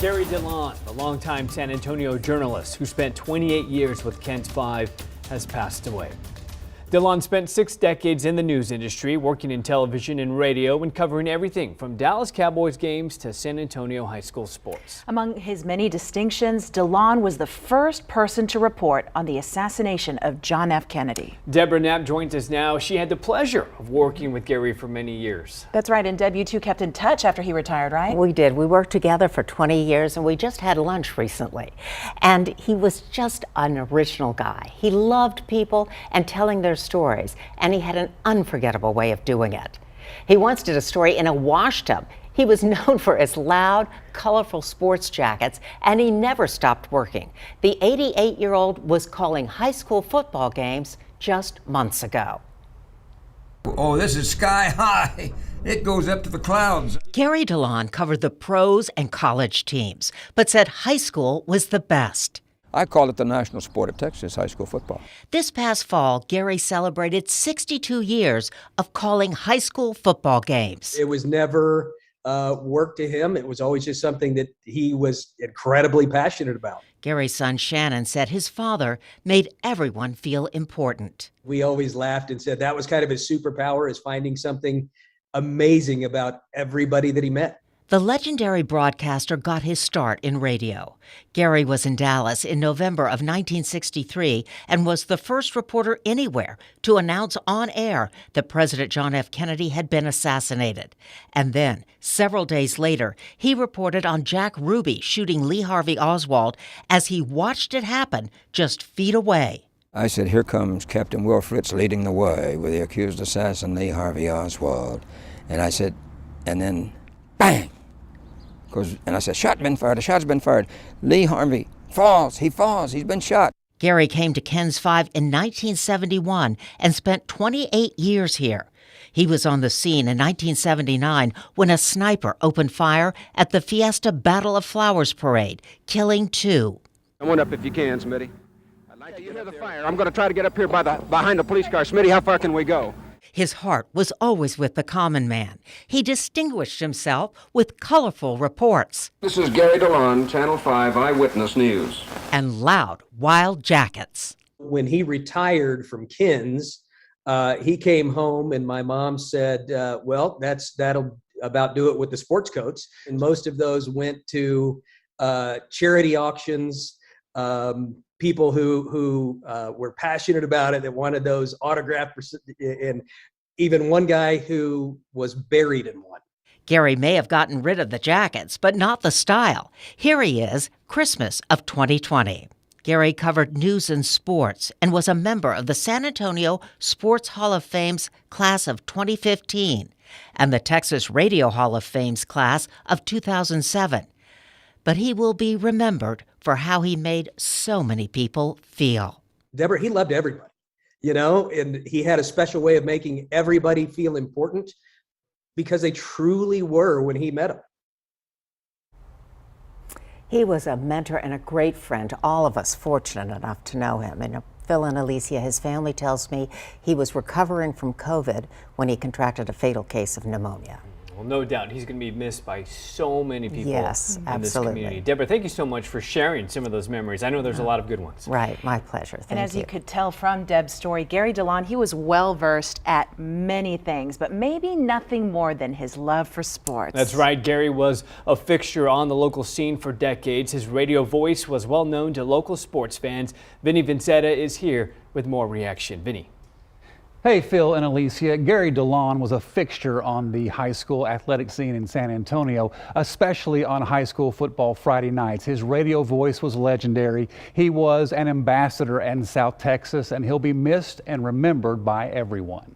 Gary DeLaune, the longtime San Antonio journalist who spent 28 years with KENS 5, has passed away. DeLaune spent 6 decades in the news industry, working in television and radio and covering everything from Dallas Cowboys games to San Antonio high school sports. Among his many distinctions, DeLaune was the first person to report on the assassination of John F. Kennedy. Deborah Knapp joins us now. She had the pleasure of working with Gary for many years. That's right, and Deb, you two kept in touch after he retired, right? We did. We worked together for 20 years and we just had lunch recently. And he was just an original guy. He loved people and telling their stories, and he had an unforgettable way of doing it. He once did a story in a wash tub. He was known for his loud, colorful sports jackets, and he never stopped working. The 88-year-old was calling high school football games just months ago. Oh, this is sky high. It goes up to the clouds. Gary DeLaune covered the pros and college teams, but said high school was the best. I call it the national sport of Texas, high school football. This past fall, Gary celebrated 62 years of calling high school football games. It was never work to him. It was always just something that he was incredibly passionate about. Gary's son Shannon said his father made everyone feel important. We always laughed and said that was kind of his superpower, is finding something amazing about everybody that he met. The legendary broadcaster got his start in radio. Gary was in Dallas in November of 1963 and was the first reporter anywhere to announce on air that President John F. Kennedy had been assassinated. And then, several days later, he reported on Jack Ruby shooting Lee Harvey Oswald as he watched it happen just feet away. I said, here comes Captain Will Fritz leading the way with the accused assassin Lee Harvey Oswald. And I said, and then, bang! And I said, shot's been fired, a shot's been fired. Lee Harvey falls, he's been shot. Gary came to KENS 5 in 1971 and spent 28 years here. He was on the scene in 1979 when a sniper opened fire at the Fiesta Battle of Flowers parade, killing 2. Come on up if you can, Smitty. You hear the fire. I'm going to try to get up here behind the police car. Smitty, how far can we go? His heart was always with the common man. He distinguished himself with colorful reports. This is Gary DeLaune, Channel 5 Eyewitness News. And loud, wild jackets. When he retired from KENS, he came home and my mom said, well, that'll about do it with the sports coats. And most of those went to charity auctions, people who were passionate about it, that wanted those autographed, and even one guy who was buried in one. Gary may have gotten rid of the jackets, but not the style. Here he is, Christmas of 2020. Gary covered news and sports and was a member of the San Antonio Sports Hall of Fame's class of 2015 and the Texas Radio Hall of Fame's class of 2007. But he will be remembered for how he made so many people feel. Deborah, he loved everybody, and he had a special way of making everybody feel important because they truly were when he met them. He was a mentor and a great friend to all of us fortunate enough to know him. And Phil and Alicia, his family tells me he was recovering from COVID when he contracted a fatal case of pneumonia. Well, no doubt he's going to be missed by so many people in this community. Deborah, thank you so much for sharing some of those memories. I know there's a lot of good ones. Right, my pleasure. Thank you. And as you could tell from Deb's story, Gary DeLaune, he was well versed at many things, but maybe nothing more than his love for sports. That's right. Gary was a fixture on the local scene for decades. His radio voice was well known to local sports fans. Vinny Vincetta is here with more reaction. Vinny. Hey, Phil and Alicia. Gary DeLaune was a fixture on the high school athletic scene in San Antonio, especially on high school football Friday nights. His radio voice was legendary. He was an ambassador in South Texas, and he'll be missed and remembered by everyone.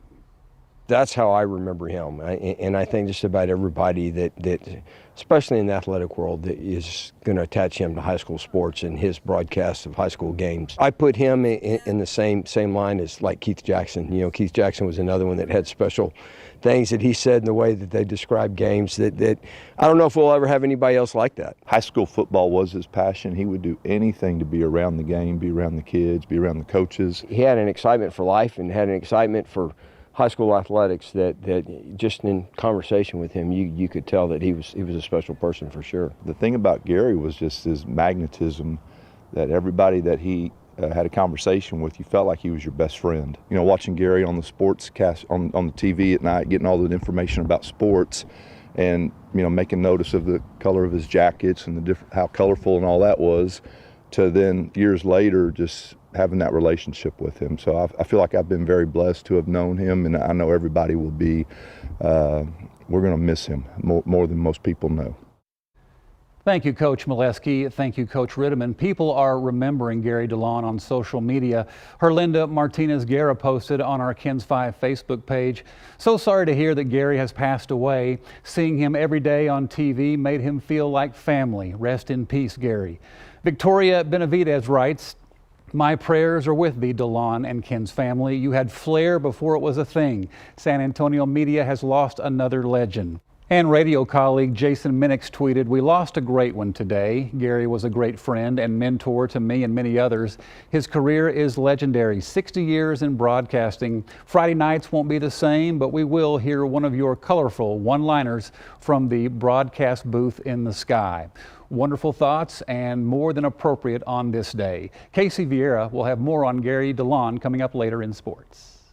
That's how I remember him, and I think just about everybody that especially in the athletic world, that is going to attach him to high school sports and his broadcasts of high school games. I put him in the same line as like Keith Jackson. Keith Jackson was another one that had special things that he said in the way that they described games that I don't know if we'll ever have anybody else like that. High school football was his passion. He would do anything to be around the game, be around the kids, be around the coaches. He had an excitement for life and had an excitement for high school athletics that just in conversation with him, you could tell that he was a special person for sure. The thing about Gary was just his magnetism, that everybody that he had a conversation with, you felt like he was your best friend. You know, watching Gary on the sports cast on the TV at night, getting all the information about sports, and you know, making notice of the color of his jackets and how colorful and all that was, to then years later just having that relationship with him. So I feel like I've been very blessed to have known him, and I know everybody will be. We're going to miss him more than most people know. Thank you, Coach Molesky. Thank you, Coach Ritteman. People are remembering Gary DeLaune on social media. Herlinda Martinez-Guerra posted on our KENS 5 Facebook page, "So sorry to hear that Gary has passed away. Seeing him every day on TV made him feel like family. Rest in peace, Gary." Victoria Benavidez writes, "My prayers are with thee, DeLaune and KENS family. You had flair before it was a thing. San Antonio media has lost another legend." And radio colleague Jason Minix tweeted, "We lost a great one today. Gary was a great friend and mentor to me and many others. His career is legendary, 60 years in broadcasting. Friday nights won't be the same, but we will hear one of your colorful one-liners from the broadcast booth in the sky." Wonderful thoughts and more than appropriate on this day. Casey Vieira will have more on Gary DeLaune coming up later in sports.